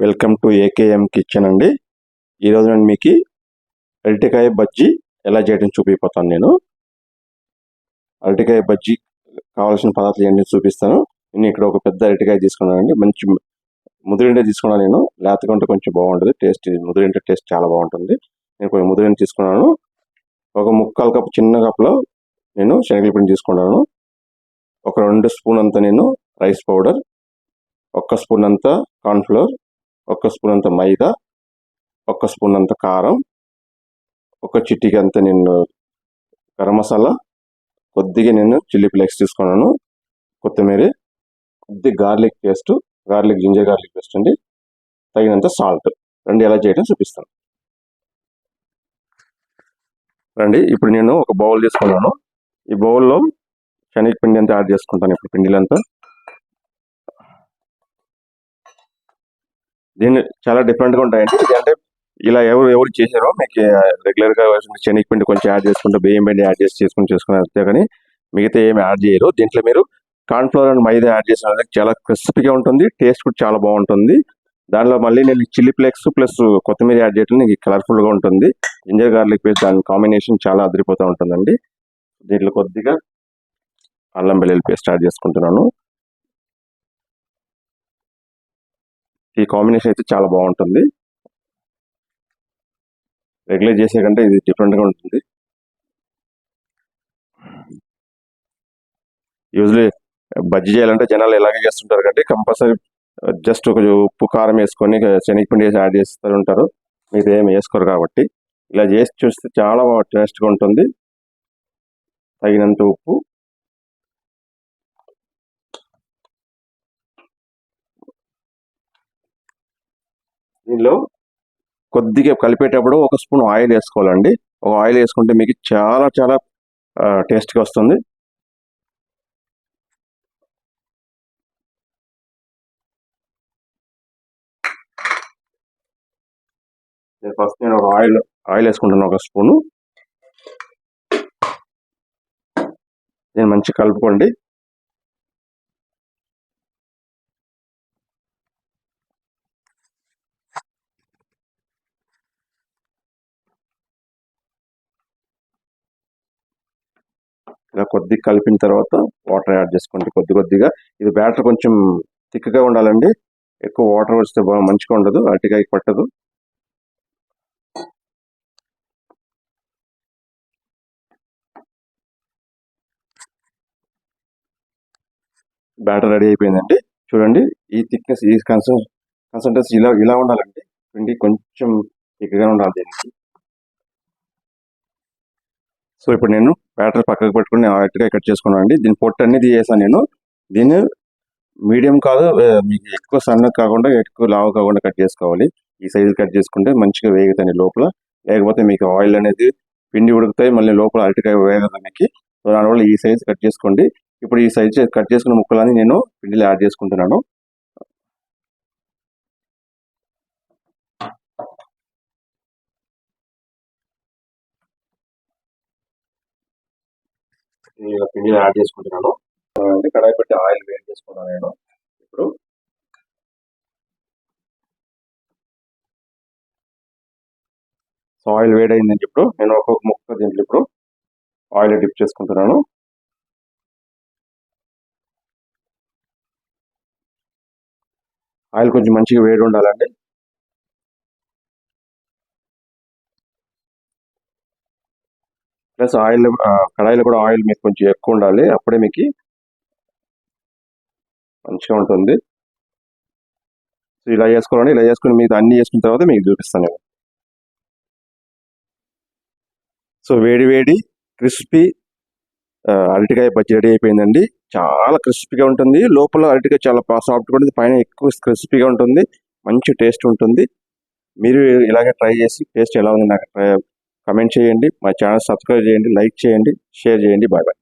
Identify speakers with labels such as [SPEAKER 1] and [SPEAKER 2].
[SPEAKER 1] Welcome to AKM kitchen అండి. ఈరోజు నేను మీకు అరటికాయ బజ్జీ ఎలా చేయడం చూపిపోతాను. నేను అరటికాయ బజ్జీ కావాల్సిన పదార్థాలు అన్నీ చూపిస్తాను. నేను ఇక్కడ ఒక పెద్ద అరటికాయ తీసుకున్నానండి. మంచి ముదిరింటే తీసుకున్నాను. నేను లేతకుంటే కొంచెం బాగుంటుంది టేస్ట్. ముదిరింటే టేస్ట్ చాలా బాగుంటుంది. నేను కొంచెం ముదిరింటి తీసుకున్నాను. ఒక ముక్కాలు కప్పు చిన్న కప్పులో నేను శనగల పిండి తీసుకున్నాను. ఒక 2 స్పూన్ అంతా నేను రైస్ పౌడర్, 1 స్పూన్ అంతా కార్న్ఫ్లోర్, 1 స్పూన్ అంత మైదా, 1 స్పూన్ అంత కారం, 1 చిటికి అంత నేను గరం మసాలా, కొద్దిగా నేను చిల్లీ ఫ్లేక్స్ తీసుకున్నాను, కొత్తిమీర, కొద్ది garlic paste, ginger garlic paste అండి, తగినంత సాల్ట్. రండి ఎలా చేయడం చూపిస్తాను. రండి, ఇప్పుడు నేను ఒక బౌల్ తీసుకున్నాను. ఈ బౌల్లో శనగపిండి అంతా యాడ్ చేసుకుంటాను. ఇప్పుడు పిండిలంతా దీన్ని చాలా డిఫరెంట్గా ఉంటాయండి. ఇది అంటే ఇలా ఎవరు చేశారో మీకు రెగ్యులర్గా శనగపిండి కొంచెం యాడ్ చేసుకుంటే బియ్యం పిండి యాడ్ చేసుకుని అంతే, కానీ మిగతా ఏమి యాడ్ చేయరు. దీంట్లో మీరు కార్న్ఫ్లోర్ అండ్ మైదా యాడ్ చేసిన చాలా క్రిస్పీగా ఉంటుంది, టేస్ట్ కూడా చాలా బాగుంటుంది. దానిలో మళ్ళీ నేను చిల్లీ ఫ్లేక్స్ ప్లస్ కొత్తిమీర యాడ్ చేయడం నీకు కలర్ఫుల్గా ఉంటుంది. జింజర్ గార్లిక్ పేస్ట్ దాని కాంబినేషన్ చాలా అదిరిపోతూ ఉంటుందండి. దీంట్లో కొద్దిగా అల్లం వెల్లుల్లి పేస్ట్ యాడ్ చేసుకుంటున్నాను. ఈ కాంబినేషన్ అయితే చాలా బాగుంటుంది. రెగ్యులర్ చేసే కంటే ఇది డిఫరెంట్గా ఉంటుంది. యూజువలీ బజ్జీ చేయాలంటే జనాలు ఎలాగే చేస్తుంటారు కంటే కంపల్సరీ జస్ట్ కొంచెం ఉప్పు కారం వేసుకొని శనగపిండి వేసి యాడ్ చేస్తూ ఉంటారు. మీరు ఏమి వేసుకోరు కాబట్టి ఇలా చేసి చూస్తే చాలా టేస్ట్గా ఉంటుంది. తగినంత ఉప్పు, దీనిలో కొద్దిగా కలిపేటప్పుడు 1 స్పూన్ ఆయిల్ వేసుకోవాలండి. ఒక ఆయిల్ వేసుకుంటే మీకు చాలా చాలా టేస్ట్గా వస్తుంది. ఫస్ట్ నేను ఒక ఆయిల్ వేసుకుంటాను, 1 స్పూను. నేను మంచిగా కలుపుకోండి. ఇలా కొద్దిగా కలిపిన తర్వాత వాటర్ యాడ్ చేసుకోండి కొద్దిగా. ఇది బ్యాటర్ కొంచెం థిక్గా ఉండాలండి. ఎక్కువ వాటర్ వస్తే బాగా మంచిగా ఉండదు, అరటికాయకి పట్టదు. బ్యాటర్ రెడీ అయిపోయిందండి. చూడండి, ఈ థిక్నెస్, ఈ కన్సిస్టెన్సీ ఇలా ఉండాలండి. పిండి కొంచెం థిక్గా ఉండాలి దీనికి. సో ఇప్పుడు నేను బ్యాటర్ పక్కకు పెట్టుకుని అరటికాయ కట్ చేసుకున్నాను అండి. దీని పొట్టు అన్ని తీసేసాను నేను. దీన్ని మీడియం కాదు, మీకు ఎక్కువ సన్నగా కాకుండా ఎక్కువ లావు కాకుండా కట్ చేసుకోవాలి. ఈ సైజు కట్ చేసుకుంటే మంచిగా వేగుతాయి లోపల. లేకపోతే మీకు ఆయిల్ అనేది పిండి ఉడుకుతాయి, మళ్ళీ లోపల అరటికాయ వేగదు మీకు. సో దానివల్ల ఈ సైజు కట్ చేసుకోండి. ఇప్పుడు ఈ సైజు కట్ చేసుకున్న ముక్కలని నేను పిండిలో యాడ్ చేసుకుంటున్నాను. పిండిలో యాడ్ చేసుకుంటున్నాను. అంటే కడాయి పెట్టి ఆయిల్ వేడి చేసుకున్నాను నేను. ఇప్పుడు సో ఆయిల్ వేడైందని ఇప్పుడు నేను ఒక్కొక్క ముక్క దీంట్లో ఇప్పుడు ఆయిల్ డిప్ చేసుకుంటున్నాను. ఆయిల్ కొంచెం మంచిగా వేడి ఉండాలండి. ప్లస్ ఆయిల్ కడాయిలో కూడా ఆయిల్ మీకు కొంచెం ఎక్కువ ఉండాలి, అప్పుడే మీకు మంచిగా ఉంటుంది. సో ఇలా చేసుకోవాలండి. ఇలా చేసుకుని మీకు అన్ని చేసుకున్న తర్వాత మీకు చూపిస్తాను నేను. సో వేడి క్రిస్పీ అరటికాయ బజ్జీ రెడీ అయిపోయిందండి. చాలా క్రిస్పీగా ఉంటుంది. లోపల అరటికాయ చాలా సాఫ్ట్గా ఉంటుంది, పైన ఎక్కువ క్రిస్పీగా ఉంటుంది, మంచి టేస్ట్ ఉంటుంది. మీరు ఇలాగే ట్రై చేసి టేస్ట్ ఎలా ఉంది నాకు కమెంట్ చేయండి. మా ఛానల్ సబ్స్క్రైబ్ చేయండి, లైక్ చేయండి, షేర్ చేయండి. Bye bye.